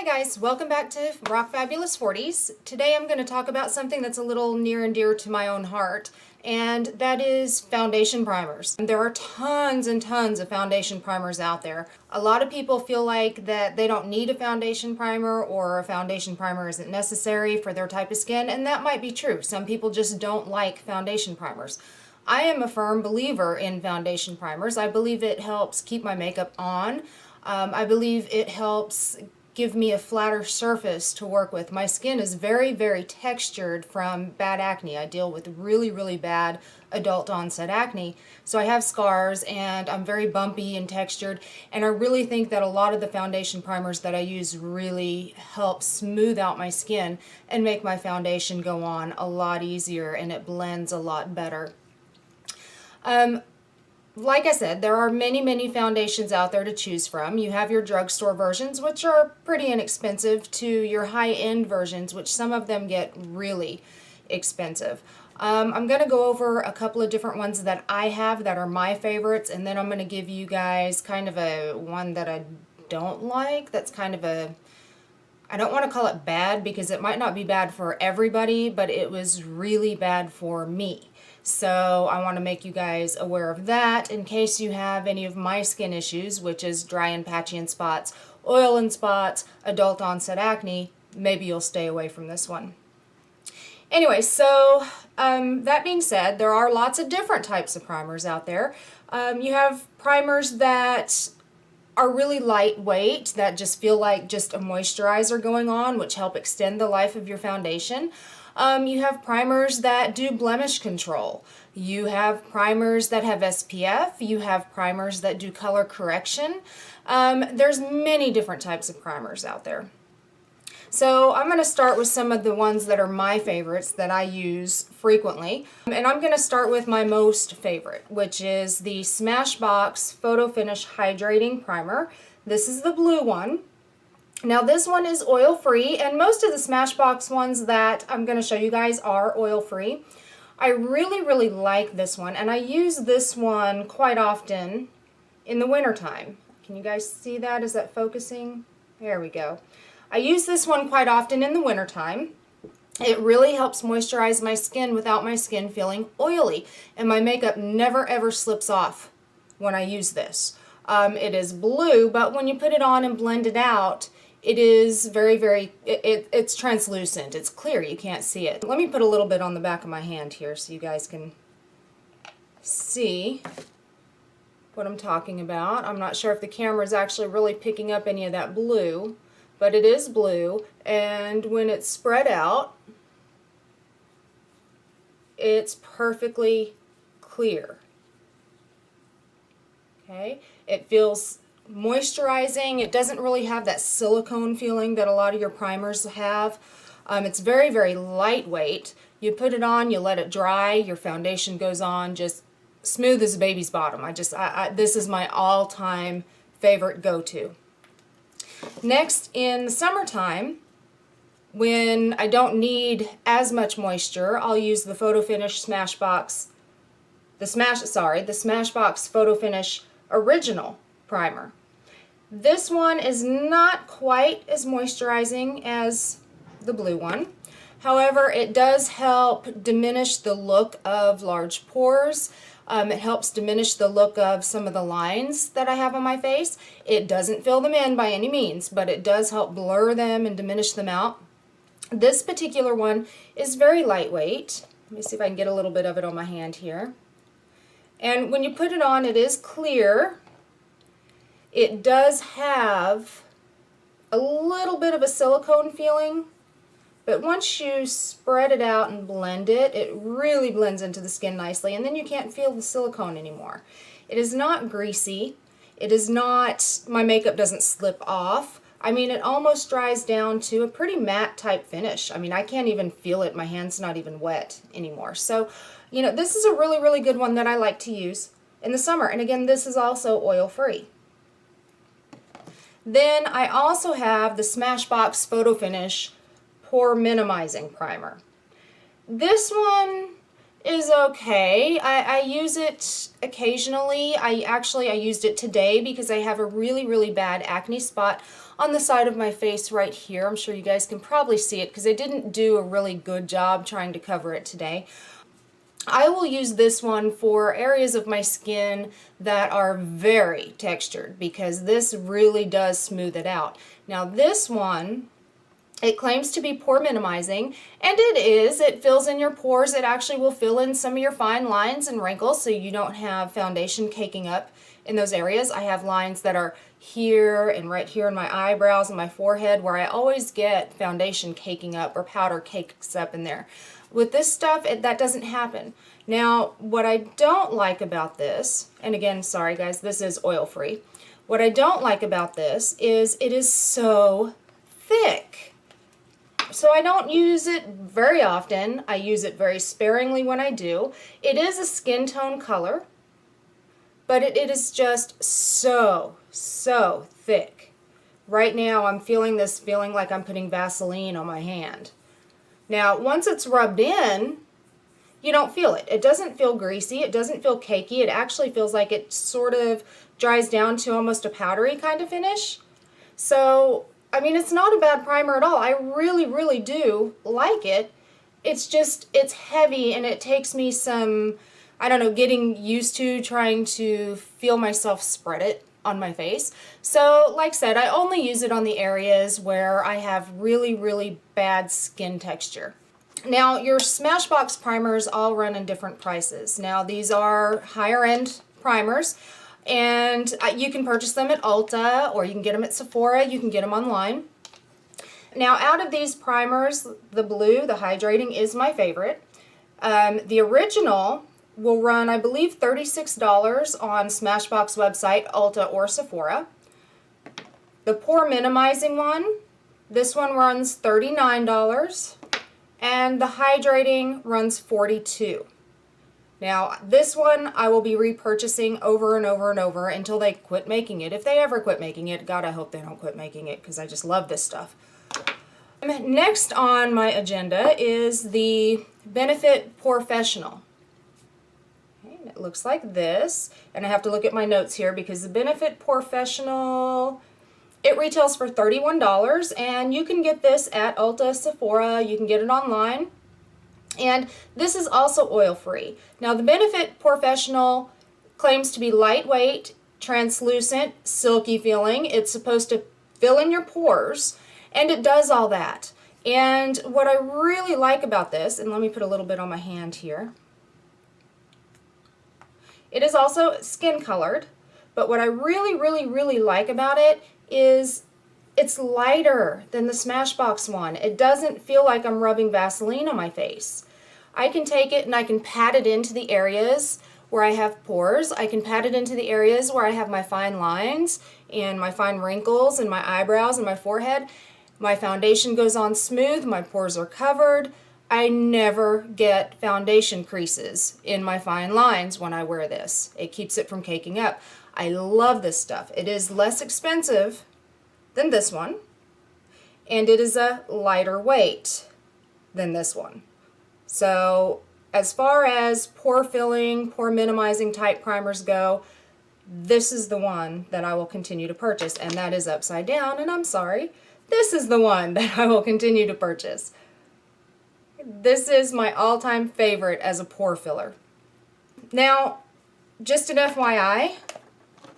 Hi guys, welcome back to Rock Fabulous 40s. Today I'm going to talk about something that's a little near and dear to my own heart, and that is foundation primers. There are tons and tons of foundation primers out there. A lot of people feel like that they don't need a foundation primer or a foundation primer isn't necessary for their type of skin, and that might be true. Some people just don't like foundation primers. I am a firm believer in foundation primers. I believe it helps keep my makeup on. I believe it helps give me a flatter surface to work with. My skin is very, very textured from bad acne. I deal with really bad adult onset acne. So I have scars and I'm very bumpy and textured, and I really think that a lot of the foundation primers that I use really help smooth out my skin and make my foundation go on a lot easier, and it blends a lot better. Like I said, there are many foundations out there to choose from. You have your drugstore versions, which are pretty inexpensive, to your high-end versions, which some of them get really expensive. I'm going to go over a couple of different ones that I have that are my favorites, and then I'm going to give you guys kind of a one that I don't like. That's kind of a, I don't want to call it bad because it might not be bad for everybody, but it was really bad for me. So I want to make you guys aware of that in case you have any of my skin issues, which is dry and patchy and spots, oil and spots, adult onset acne. Maybe you'll stay away from this one. Anyway, so that being said, there are lots of different types of primers out there. You have primers that are really lightweight, that just feel like just a moisturizer going on, which help extend the life of your foundation. You have primers that do blemish control. You have primers that have SPF. You have primers that do color correction. There's many different types of primers out there. So I'm going to start with some of the ones that are my favorites that I use frequently. And I'm going to start with my most favorite, which is the Smashbox Photo Finish Hydrating Primer. This is the blue one. Now this one is oil-free, and most of the Smashbox ones that I'm going to show you guys are oil-free. I really like this one, and I use this one quite often in the wintertime. Can you guys see that? Is that focusing? There we go. I use this one quite often in the wintertime. It really helps moisturize my skin without my skin feeling oily, and my makeup never ever slips off when I use this. It is blue, but when you put it on and blend it out, it is it's translucent. It's clear. You can't see it. Let me put a little bit on the back of my hand here so you guys can see what I'm talking about. I'm not sure if the camera is actually really picking up any of that blue, but it is blue, and when it's spread out, it's perfectly clear. Okay? It feels moisturizing. It doesn't really have that silicone feeling that a lot of your primers have. It's very lightweight. You put it on, you let it dry, your foundation goes on just smooth as a baby's bottom. This is my all-time favorite go-to. Next, in the summertime, when I don't need as much moisture, I'll use the Photo Finish Smashbox, the Smashbox Photo Finish Original Primer. This one is not quite as moisturizing as the blue one. However, it does help diminish the look of large pores. It helps diminish the look of some of the lines that I have on my face. It doesn't fill them in by any means, but it does help blur them and diminish them out. This particular one is very lightweight. Let me see if I can get a little bit of it on my hand here. And when you put it on, it is clear. It does have a little bit of a silicone feeling, but once you spread it out and blend it, it really blends into the skin nicely, and then you can't feel the silicone anymore. It is not greasy. It is not, my makeup doesn't slip off. I mean, it almost dries down to a pretty matte type finish. I mean, I can't even feel it. My hand's not even wet anymore. So, you know, this is a really good one that I like to use in the summer. And again, this is also oil-free. Then I also have the Smashbox Photo Finish Pore Minimizing Primer. This one is okay. I use it occasionally. I used it today because I have a really, really bad acne spot on the side of my face right here. I'm sure you guys can probably see it because I didn't do a really good job trying to cover it today. I will use this one for areas of my skin that are very textured because this really does smooth it out. Now this one, it claims to be pore minimizing, and it is. It fills in your pores. It actually will fill in some of your fine lines and wrinkles so you don't have foundation caking up in those areas. I have lines that are here and right here in my eyebrows and my forehead where I always get foundation caking up or powder cakes up in there. With this stuff, that doesn't happen. Now, what I don't like about this, and again, sorry guys, this is oil-free. What I don't like about this is it is so thick. So I don't use it very often. I use it very sparingly when I do. It is a skin tone color, but it is just so thick. Right now I'm feeling this feeling like I'm putting Vaseline on my hand. Now, once it's rubbed in, you don't feel it. It doesn't feel greasy. It doesn't feel cakey. It actually feels like it sort of dries down to almost a powdery kind of finish. So, I mean, it's not a bad primer at all. I really, really do like it. It's just, it's heavy and it takes me some, I don't know, getting used to trying to feel myself spread it on my face. So, like I said, I only use it on the areas where I have really, really bad skin texture. Now, your Smashbox primers all run in different prices. Now, these are higher end primers, and you can purchase them at Ulta, or you can get them at Sephora, you can get them online. Now, out of these primers, the blue, the hydrating, is my favorite. The original will run, I believe, $36 on Smashbox website, Ulta, or Sephora. The pore minimizing one, this one runs $39, and the hydrating runs $42. Now, this one I will be repurchasing over and over and over until they quit making it. If they ever quit making it, God, I hope they don't quit making it because I just love this stuff. Next on my agenda is the Benefit Porefessional. It looks like this, and I have to look at my notes here because the Benefit Porefessional, it retails for $31, and you can get this at Ulta, Sephora, you can get it online, and this is also oil-free. Now, the Benefit Porefessional claims to be lightweight, translucent, silky feeling. It's supposed to fill in your pores, and it does all that. And what I really like about this, and let me put a little bit on my hand here, it is also skin colored, but what I really, really, really like about it is it's lighter than the Smashbox one. It doesn't feel like I'm rubbing Vaseline on my face. I can take it and I can pat it into the areas where I have pores. I can pat it into the areas where I have my fine lines and my fine wrinkles and my eyebrows and my forehead. My foundation goes on smooth, my pores are covered. I never get foundation creases in my fine lines when I wear this. It keeps it from caking up. I love this stuff. It is less expensive than this one, and it is a lighter weight than this one. So as far as pore filling, pore minimizing type primers go, this is the one that I will continue to purchase, and that is upside down, and I'm sorry. This is the one that I will continue to purchase. This is my all-time favorite as a pore filler. Now, just an FYI,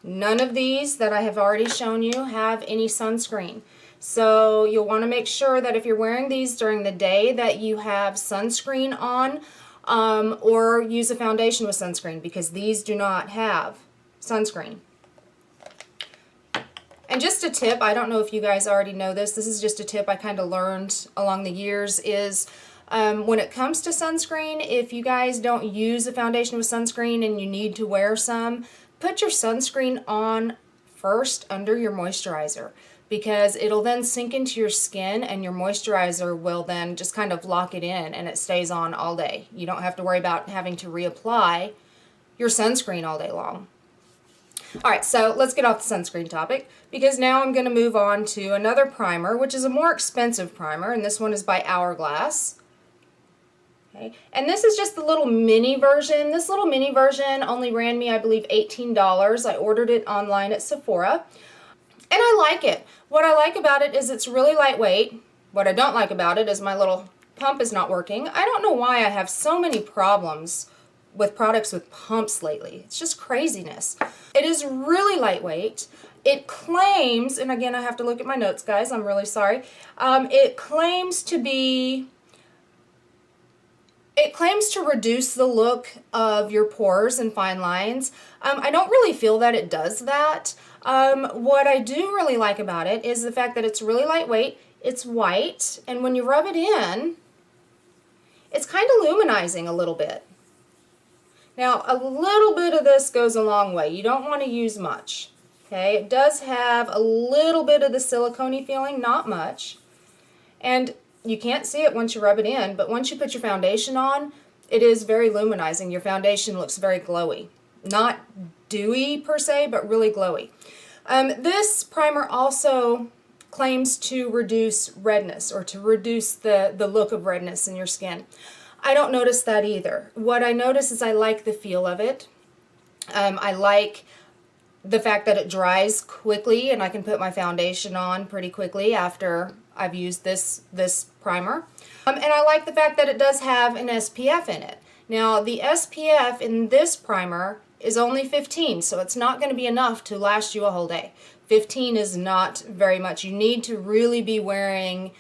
none of these that I have already shown you have any sunscreen. So you'll want to make sure that if you're wearing these during the day that you have sunscreen on, or use a foundation with sunscreen, because these do not have sunscreen. And just a tip, I don't know if you guys already know this, this is just a tip I kind of learned along the years, is when it comes to sunscreen, if you guys don't use a foundation with sunscreen and you need to wear some, put your sunscreen on first under your moisturizer, because it'll then sink into your skin and your moisturizer will then just kind of lock it in and it stays on all day. You don't have to worry about having to reapply your sunscreen all day long. Alright, so let's get off the sunscreen topic, because now I'm going to move on to another primer, which is a more expensive primer, and this one is by Hourglass. Okay. And this is just the little mini version. This little mini version only ran me, I believe, $18. I ordered it online at Sephora. And I like it. What I like about it is it's really lightweight. What I don't like about it is my little pump is not working. I don't know why I have so many problems with products with pumps lately. It's just craziness. It is really lightweight. It claims, and again, I have to look at my notes, guys. I'm really sorry. It claims to reduce the look of your pores and fine lines. I don't really feel that it does that. What I do really like about it is the fact that it's really lightweight, it's white, and when you rub it in, it's kind of luminizing a little bit. Now, a little bit of this goes a long way. You don't want to use much. Okay, it does have a little bit of the silicone-y feeling, not much. And you can't see it once you rub it in, but once you put your foundation on, it is very luminizing. Your foundation looks very glowy. Not dewy per se, but really glowy. This primer also claims to reduce redness, or to reduce the look of redness in your skin. I don't notice that either. What I notice is I like the feel of it. I like the fact that it dries quickly and I can put my foundation on pretty quickly after I've used this primer. And I like the fact that it does have an SPF in it. Now, the SPF in this primer is only 15, so it's not going to be enough to last you a whole day. 15 is not very much. You need to really be wearing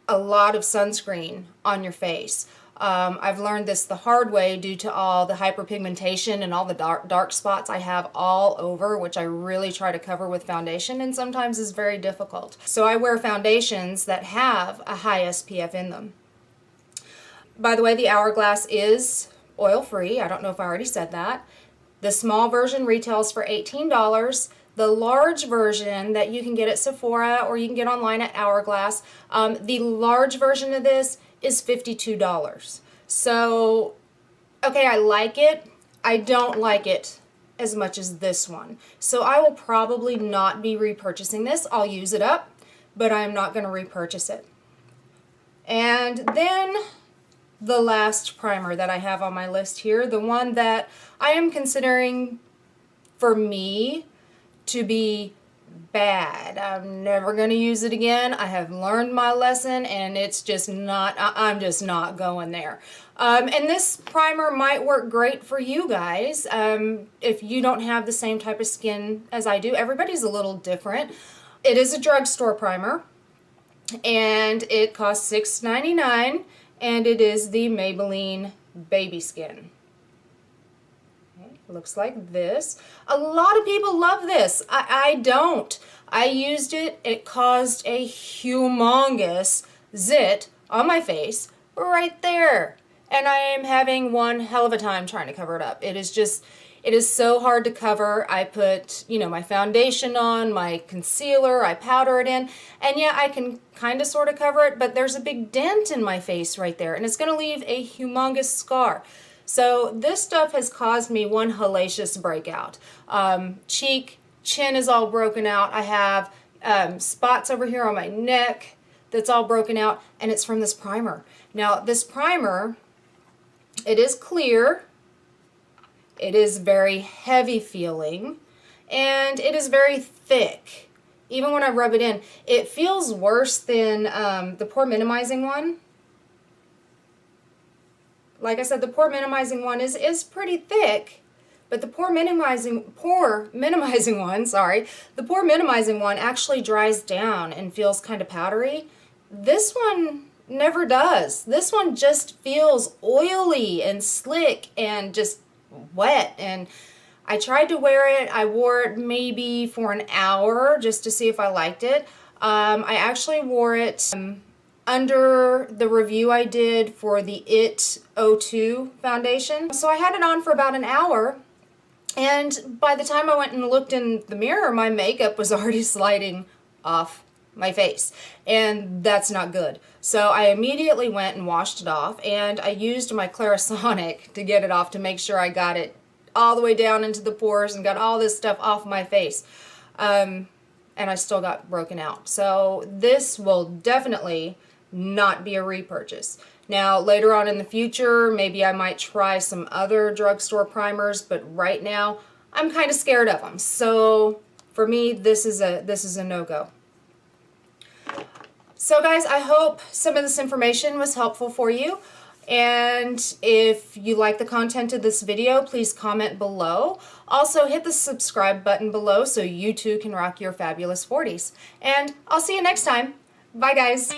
a lot of sunscreen on your face. I've learned this the hard way due to all the hyperpigmentation and all the dark spots I have all over, which I really try to cover with foundation, and sometimes is very difficult. So I wear foundations that have a high SPF in them. By the way, the Hourglass is oil-free. I don't know if I already said that. The small version retails for $18. The large version that you can get at Sephora or you can get online at Hourglass, the large version of this is $52. So, okay, I like it. I don't like it as much as this one. So I will probably not be repurchasing this. I'll use it up, but I'm not going to repurchase it. And then the last primer that I have on my list here, the one that I am considering for me to be bad. I'm never going to use it again. I have learned my lesson, and it's just not, I'm just not going there. And this primer might work great for you guys if you don't have the same type of skin as I do. Everybody's a little different. It is a drugstore primer, and it costs $6.99, and it is the Maybelline Baby Skin. Looks like this. A lot of people love this. I don't. I used it. It caused a humongous zit on my face right there. And I am having one hell of a time trying to cover it up. It is so hard to cover. I put, my foundation on, my concealer, I powder it in, and yeah, I can kind of sort of cover it, but there's a big dent in my face right there, and it's going to leave a humongous scar. So this stuff has caused me one hellacious breakout. Cheek, chin is all broken out. I have spots over here on my neck that's all broken out, and it's from this primer. Now, this primer, it is clear, it is very heavy feeling, and it is very thick. Even when I rub it in, it feels worse than the pore minimizing one. Like I said, the pore minimizing one is pretty thick, but the pore minimizing one actually dries down and feels kind of powdery. This one never does. This one just feels oily and slick and just wet. And I tried to wear it. I wore it maybe for an hour just to see if I liked it. I actually wore it under the review I did for the It 02 foundation. So I had it on for about an hour, and by the time I went and looked in the mirror, my makeup was already sliding off my face, and that's not good. So I immediately went and washed it off, and I used my Clarisonic to get it off to make sure I got it all the way down into the pores and got all this stuff off my face. And I still got broken out. So this will definitely not be a repurchase. Now, later on in the future, maybe I might try some other drugstore primers, but right now, I'm kind of scared of them. So for me, this is a no-go. So guys, I hope some of this information was helpful for you. And if you like the content of this video, please comment below. Also, hit the subscribe button below so you too can rock your fabulous 40s. And I'll see you next time. Bye guys.